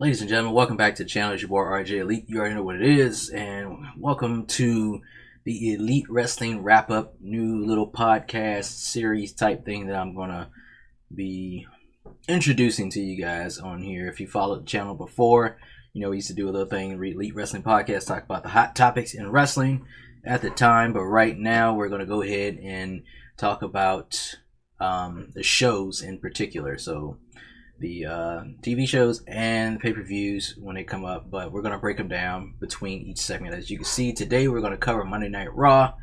Ladies and gentlemen, welcome back to the channel. It's your boy RJ Elite. You already know what it is, and welcome to the Elite Wrestling Wrap Up, new little podcast series type thing that I'm gonna be introducing to you guys on here. If you followed the channel before, you know we used to do a little thing, Elite Wrestling Podcast, talk about the hot topics in wrestling at the time. But right now, we're gonna go ahead and talk about the shows in particular. So the TV shows and pay-per-views when they come up, but we're going to break them down between each segment. As you can see, today we're going to cover Monday Night Raw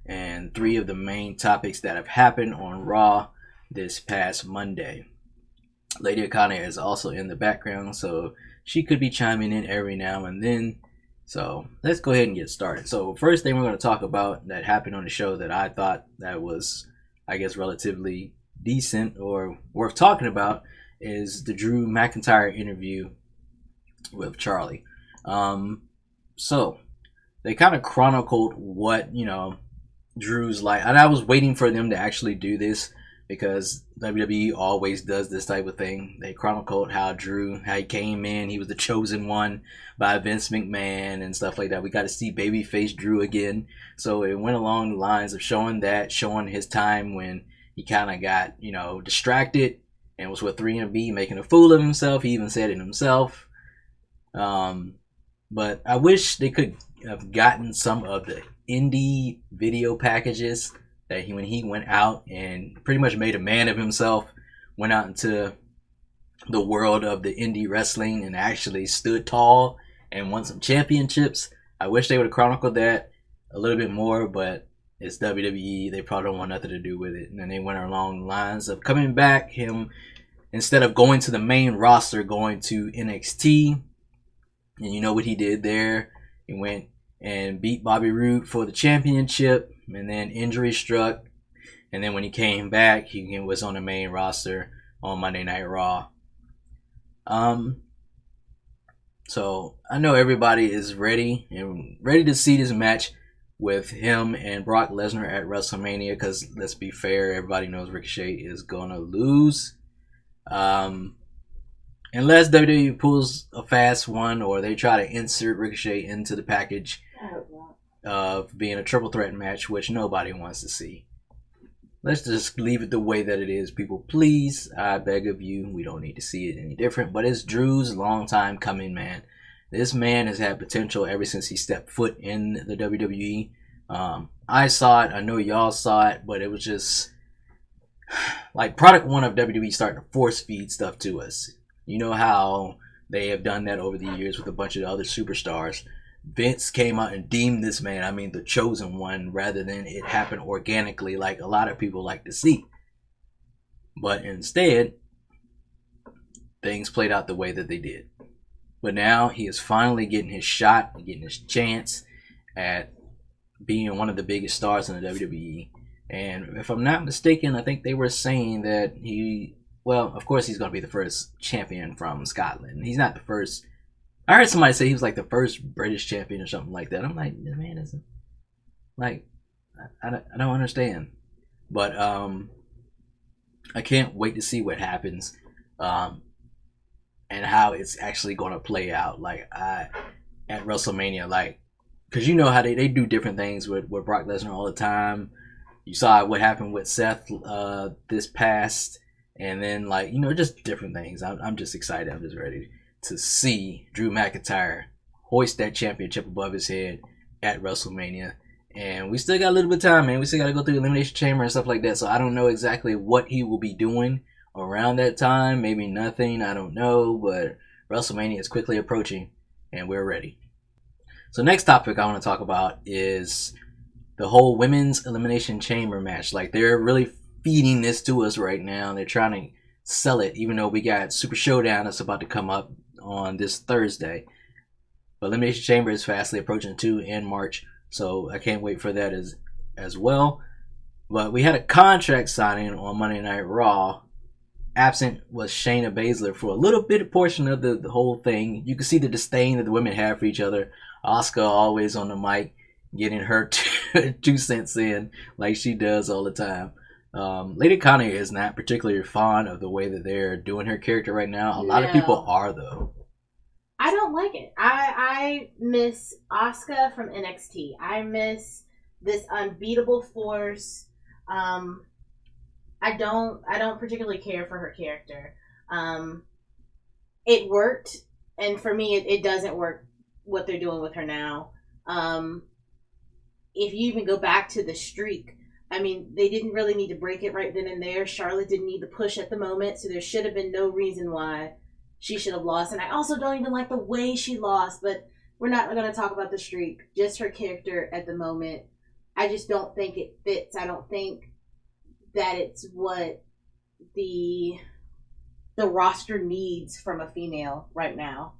and three of the main topics that have happened on Raw this past Monday. Lady Akane is also in the background, so she could be chiming in every now and then. So let's go ahead and get started. So first thing we're going to talk about that happened on the show that I thought that was, I guess, relatively decent or worth talking about is the Drew McIntyre interview with Charlie. So they kind of chronicled what, Drew's like. And I was waiting for them to actually do this because WWE always does this type of thing. They chronicled how he came in, he was the chosen one by Vince McMahon and stuff like that. We got to see babyface Drew again. So it went along the lines of showing his time when he kind of got, distracted and was with 3MB making a fool of himself. He even said it himself. But I wish they could have gotten some of the indie video packages that when he went out and pretty much made a man of himself, went out into the world of the indie wrestling and actually stood tall and won some championships. I wish they would have chronicled that a little bit more, but it's WWE. They probably don't want nothing to do with it. And then they went along the lines of coming back, him, instead of going to the main roster, going to NXT. And you know what he did there? He went and beat Bobby Roode for the championship, and then injury struck. And then when he came back, he was on the main roster on Monday Night Raw. So I know everybody is ready to see this match with him and Brock Lesnar at WrestleMania, because let's be fair, everybody knows Ricochet is gonna lose, unless WWE pulls a fast one or they try to insert Ricochet into the package of being a triple threat match, which nobody wants to see. Let's just leave it the way that it is, people. Please, I beg of you. We don't need to see it any different, but it's Drew's long time coming, man. This man has had potential ever since he stepped foot in the WWE. I saw it. I know y'all saw it, but it was just like product one of WWE starting to force feed stuff to us. You know how they have done that over the years with a bunch of other superstars. Vince came out and deemed this man, the chosen one, rather than it happen organically like a lot of people like to see. But instead, things played out the way that they did. But now he is finally getting his shot, getting his chance at being one of the biggest stars in the WWE. And if I'm not mistaken, I think they were saying that of course he's going to be the first champion from Scotland. He's not the first. I heard somebody say he was like the first British champion or something like that. I'm like, man, isn't like, I don't understand. But I can't wait to see what happens. And how it's actually going to play out, at WrestleMania, because you know how they do different things with Brock Lesnar all the time. You saw what happened with Seth this past, and then just different things. I'm just excited. I'm just ready to see Drew McIntyre hoist that championship above his head at WrestleMania. And we still got a little bit of time, man. We still got to go through the Elimination Chamber and stuff like that. So I don't know exactly what he will be doing around that time. Maybe nothing, I don't know, but WrestleMania is quickly approaching and we're ready. So next topic I want to talk about is the whole women's Elimination Chamber match. They're really feeding this to us right now. They're trying to sell it, even though we got Super Showdown that's about to come up on this Thursday. But Elimination Chamber is fastly approaching too in March, so I can't wait for that as well. But we had a contract signing on Monday Night Raw. Absent was Shayna Baszler for a little bit of portion of the whole thing. You can see the disdain that the women have for each other. Asuka always on the mic, getting her 2 cents in like she does all the time. Lady Connie is not particularly fond of the way that they're doing her character right now. A lot of people are, though. I don't like it. I miss Asuka from NXT. I miss this unbeatable force. Um, I don't particularly care for her character. Um, it worked, and for me, it doesn't work what they're doing with her now. Um, if you even go back to the streak, I mean, they didn't really need to break it right then and there. Charlotte didn't need the push at the moment, so there should have been no reason why she should have lost. And I also don't even like the way she lost, but we're not going to talk about the streak. Just her character at the moment. I just don't think it fits. I don't think that it's what the roster needs from a female right now.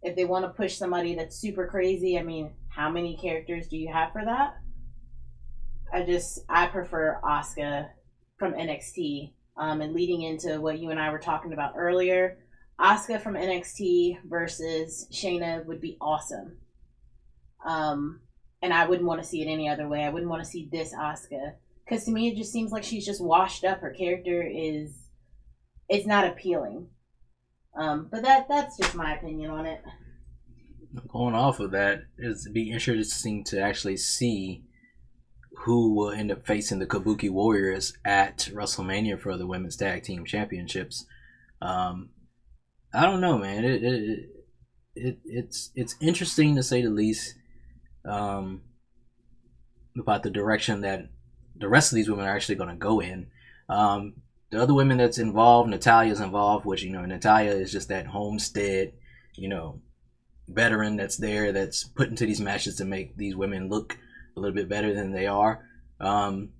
If they want to push somebody that's super crazy, I mean, how many characters do you have for that? I prefer Asuka from NXT. And leading into what you and I were talking about earlier, Asuka from NXT versus Shayna would be awesome. And I wouldn't want to see it any other way. I wouldn't want to see this Asuka, because to me it just seems like she's just washed up. Her character it's not appealing. But that's just my opinion on it. Going off of that, it'd be interesting to actually see who will end up facing the Kabuki Warriors at WrestleMania for the Women's Tag Team Championships. I don't know, man. It's interesting to say the least, about the direction that the rest of these women are actually going to go in. The other women that's involved, Natalia's involved, which, Natalia is just that homestead, veteran that's there, that's put into these matches to make these women look a little bit better than they are. Then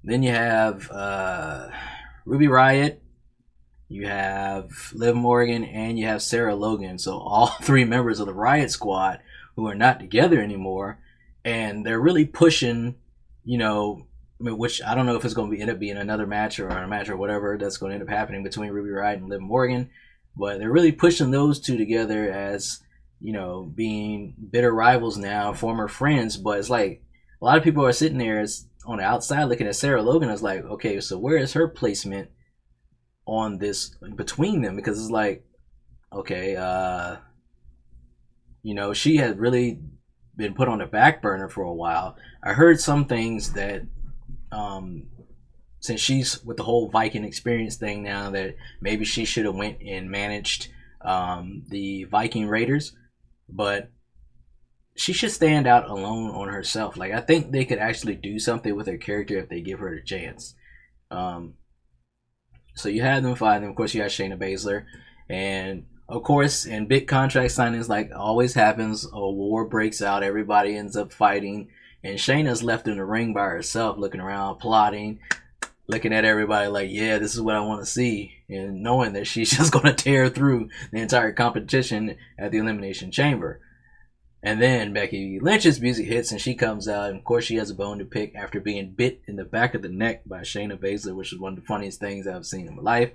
you have Ruby Riott, you have Liv Morgan, and you have Sarah Logan. So all three members of the Riott Squad who are not together anymore, and they're really pushing, which I don't know if it's going to end up being another match or a match or whatever that's going to end up happening between Ruby Riott and Liv Morgan. But they're really pushing those two together as, being bitter rivals now, former friends. But it's like a lot of people are sitting there on the outside looking at Sarah Logan. It's like, okay, so where is her placement on this between them? Because it's like, okay, she had really been put on the back burner for a while. I heard some things that, since she's with the whole Viking experience thing now, that maybe she should have went and managed the Viking Raiders, but she should stand out alone on herself. Like, I think they could actually do something with her character if they give her a chance. So you have them fighting. Of course, you have Shayna Baszler, and of course, in big contract signings, like always happens, a war breaks out. Everybody ends up fighting, and Shayna's left in the ring by herself, looking around, plotting, looking at everybody like, yeah, this is what I want to see, and knowing that she's just going to tear through the entire competition at the Elimination Chamber. And then Becky Lynch's music hits, and she comes out, and of course she has a bone to pick after being bit in the back of the neck by Shayna Baszler, which is one of the funniest things I've seen in my life.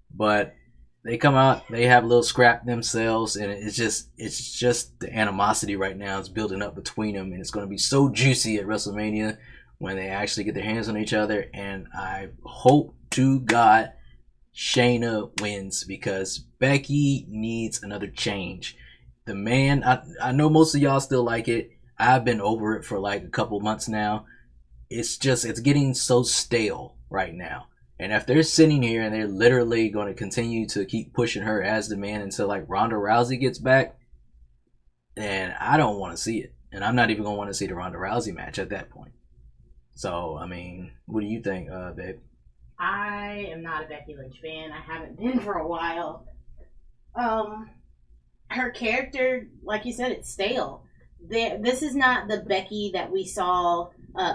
But they come out, they have a little scrap themselves, and it's just the animosity right now is building up between them, and it's going to be so juicy at WrestleMania when they actually get their hands on each other. And I hope to God Shayna wins, because Becky needs another change. The man, I know most of y'all still like it. I've been over it for like a couple months now. It's getting so stale right now. And if they're sitting here and they're literally going to continue to keep pushing her as the man until like Ronda Rousey gets back, then I don't want to see it. And I'm not even going to want to see the Ronda Rousey match at that point. So, I mean, what do you think, babe? I am not a Becky Lynch fan. I haven't been for a while. Her character, like you said, it's stale. This is not the Becky that we saw,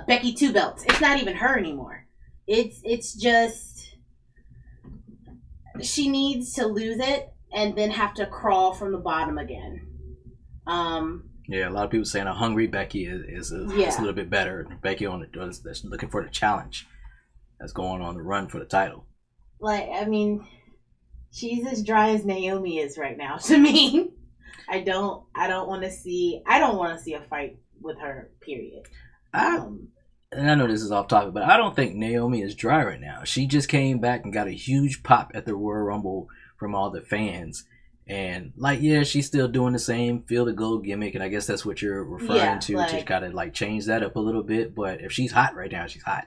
Becky Two Belts. It's not even her anymore. It's just, she needs to lose it and then have to crawl from the bottom again. Yeah, a lot of people saying a hungry Becky is a little bit better. Becky that's looking for the challenge, that's going on the run for the title. Like, I mean, she's as dry as Naomi is right now to me. I don't want to see a fight with her, period. and I know this is off topic, but I don't think Naomi is dry right now. She just came back and got a huge pop at the Royal Rumble from all the fans. And like, yeah, she's still doing the same feel the gold gimmick, and I guess that's what you're referring to kind of like change that up a little bit. But if she's hot right now, she's hot.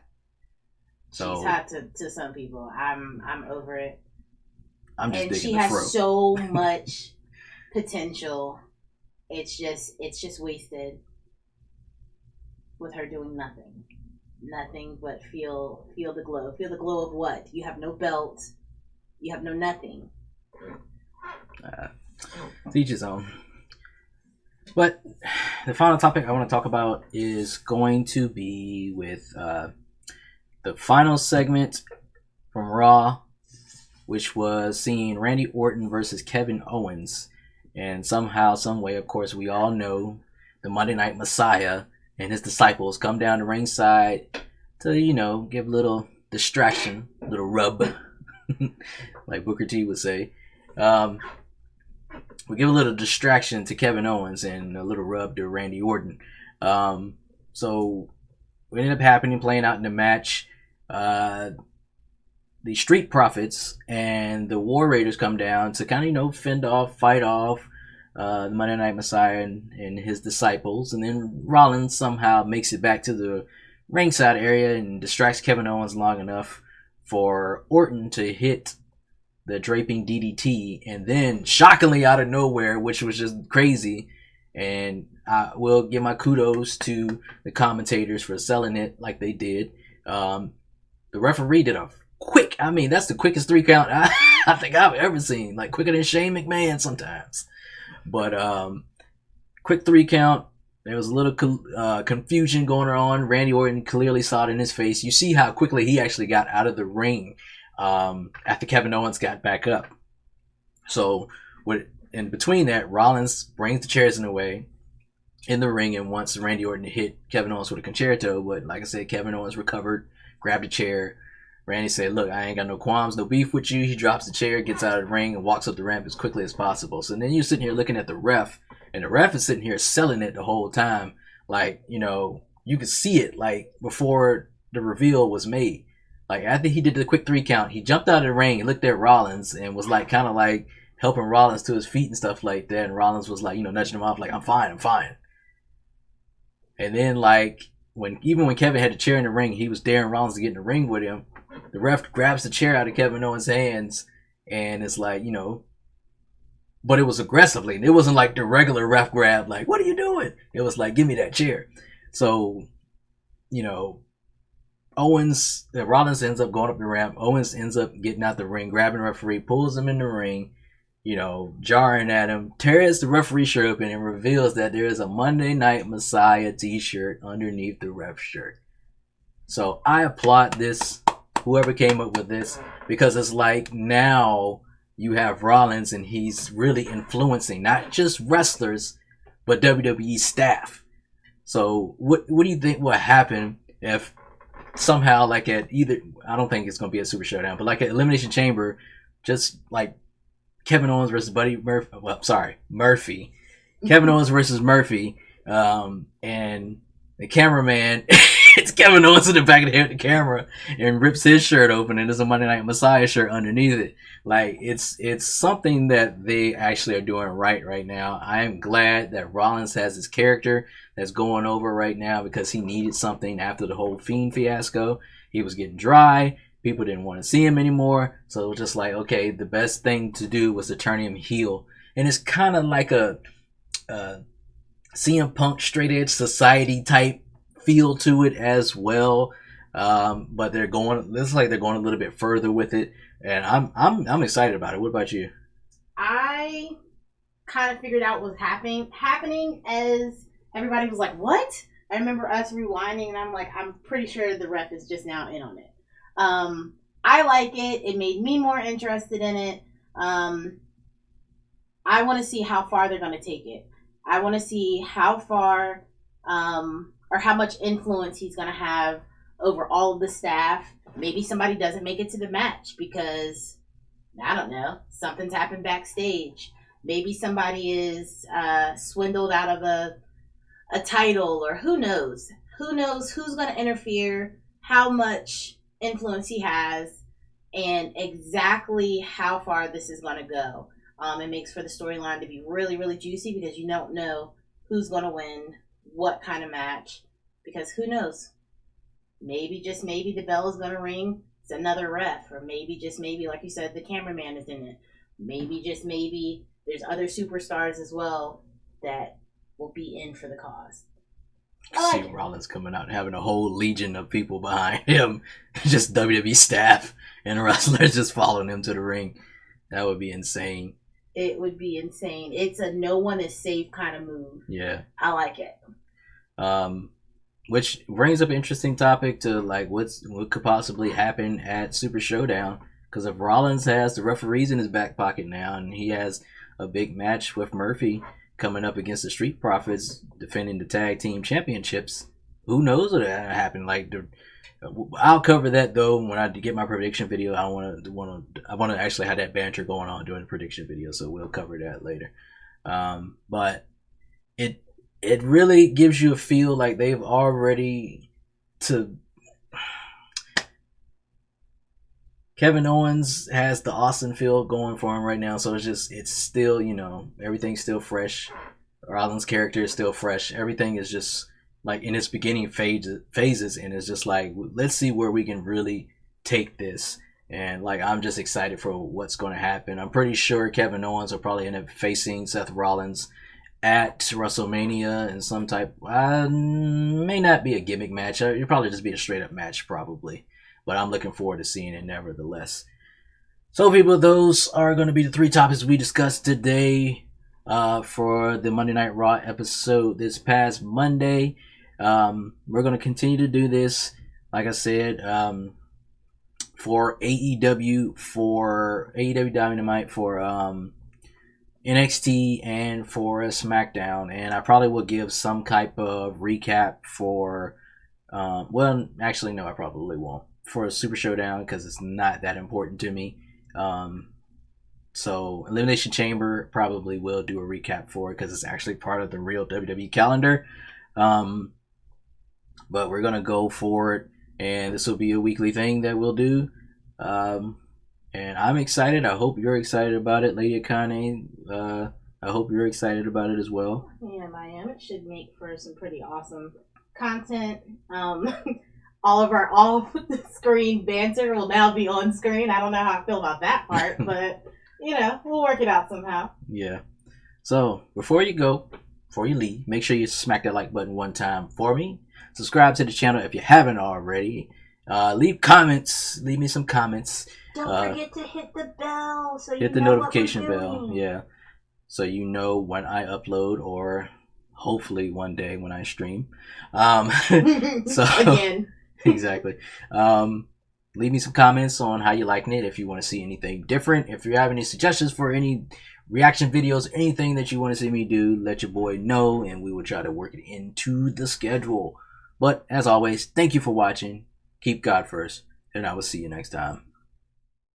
So she's hot to some people. I'm over it. I'm just and she has so much potential. It's just wasted with her doing nothing but feel the glow. Feel the glow of what? You have no belt. You have no nothing. Each his own. But the final topic I want to talk about is going to be with the final segment from Raw, which was seeing Randy Orton versus Kevin Owens. And somehow, some way, of course, we all know the Monday Night Messiah and his disciples come down to ringside to, give a little distraction, a little rub, like Booker T would say. We give a little distraction to Kevin Owens and a little rub to Randy Orton. So what ended up playing out in the match, the Street Profits and the War Raiders come down to kind of, fight off the Monday Night Messiah and his disciples. And then Rollins somehow makes it back to the ringside area and distracts Kevin Owens long enough for Orton to hit the draping DDT, and then shockingly out of nowhere, which was just crazy, and I will give my kudos to the commentators for selling it like they did. The referee did a quick, that's the quickest 3 count I think I've ever seen, like quicker than Shane McMahon sometimes. But quick 3 count. There was a little confusion going on. Randy Orton clearly saw it in his face. You see how quickly he actually got out of the ring after Kevin Owens got back up. So in between that, Rollins brings the chairs in the way in the ring and wants Randy Orton to hit Kevin Owens with a concerto. But like I said, Kevin Owens recovered, grabbed a chair. Randy said, look, I ain't got no qualms, no beef with you. He drops the chair, gets out of the ring, and walks up the ramp as quickly as possible. So then you're sitting here looking at the ref, and the ref is sitting here selling it the whole time. Like, you could see it, like, before the reveal was made. Like, after he did the quick 3 count, he jumped out of the ring and looked at Rollins and was, like, kind of, like, helping Rollins to his feet and stuff like that. And Rollins was, like, nudging him off, like, I'm fine. And then, like, even when Kevin had the chair in the ring, he was daring Rollins to get in the ring with him. The ref grabs the chair out of Kevin Owens' hands, and it's like, but it was aggressively. It wasn't like the regular ref grab, like, what are you doing? It was like, give me that chair. So, Rollins ends up going up the ramp. Owens ends up getting out the ring, grabbing the referee, pulls him in the ring, jarring at him, tears the referee shirt open, and reveals that there is a Monday Night Messiah t-shirt underneath the ref shirt. So I applaud this, whoever came up with this, because it's like now you have Rollins and he's really influencing not just wrestlers, but WWE staff. So what do you think will happen if somehow, like at either, I don't think it's going to be a Super Showdown, but like at Elimination Chamber, just like Kevin Owens versus Murphy. Kevin Owens versus Murphy, and the cameraman, it's Kevin Owens in the back of the head of the camera and rips his shirt open, and there's a Monday Night Messiah shirt underneath it. Like, it's something that they actually are doing right now. I am glad that Rollins has his character that's going over right now, because he needed something after the whole Fiend fiasco. He was getting dry. People didn't want to see him anymore. So it was just like, okay, the best thing to do was to turn him heel. And it's kind of like a CM Punk straight edge society type feel to it as well. But they're going a little bit further with it. And I'm excited about it. What about you? I kind of figured out what was happening as everybody was like, what? I remember us rewinding, and I'm like, I'm pretty sure the ref is just now in on it. I like it. It made me more interested in it. I want to see how far they're going to take it. I want to see how far or how much influence he's going to have over all of the staff. Maybe somebody doesn't make it to the match because, I don't know, something's happened backstage. Maybe somebody is swindled out of a title, or who knows. who knows who's going to interfere, how much influence he has, and exactly how far this is going to go. It makes for the storyline to be really, really juicy because you don't know who's going to win, what kind of match, because who knows? Maybe, just maybe, the bell is going to ring. It's another ref, or maybe, just maybe, like you said, the cameraman is in it. Maybe, just maybe, there's other superstars as well that will be in for the cause. See Rollins coming out and having a whole legion of people behind him, just WWE staff and wrestlers just following him to the ring. That would be insane. It would be insane. It's a no one is safe kind of move. Yeah, I like it. Which brings up an interesting topic to like what could possibly happen at Super Showdown, because if Rollins has the referees in his back pocket now and he has a big match with Murphy coming up against the Street Profits defending the tag team championships, who knows what'll happen? Like, I'll cover that though when I get my prediction video. I want to actually have that banter going on during the prediction video, so we'll cover that later. But it really gives you a feel like they've already Kevin Owens has the Austin feel going for him right now, so it's still, everything's still fresh. Rollins' character is still fresh. Everything is just like in its beginning phases, and it's just like, let's see where we can really take this. And like, I'm just excited for what's going to happen. I'm pretty sure Kevin Owens will probably end up facing Seth Rollins at WrestleMania in some type. May not be a gimmick match. It'll probably just be a straight up match, probably. But I'm looking forward to seeing it nevertheless. So people, those are going to be the 3 topics we discussed today for the Monday Night Raw episode this past Monday. We're going to continue to do this, like I said, for AEW Dynamite, for NXT, and for SmackDown. And I probably will give some type of recap for, well, actually, no, I probably won't. For a Super Showdown, because it's not that important to me. So Elimination Chamber probably will do a recap for it because it's actually part of the real WWE calendar. But we're gonna go for it, and this will be a weekly thing that we'll do. And I'm excited. I hope you're excited about it, Lady Akane. I hope you're excited about it as well. Yeah, I am. It should make for some pretty awesome content. All of our off-screen banter will now be on screen. I don't know how I feel about that part, but, we'll work it out somehow. Yeah. So, before you leave, make sure you smack that like button one time for me. Subscribe to the channel if you haven't already. Leave comments. Leave me some comments. Don't forget to hit the bell so hit the notification bell. Yeah. So you know when I upload, or hopefully one day when I stream. So again. Exactly. Leave me some comments on how you're liking it, if you want to see anything different. If you have any suggestions for any reaction videos, anything that you want to see me do, let your boy know, and we will try to work it into the schedule. But as always, thank you for watching. Keep God first, and I will see you next time.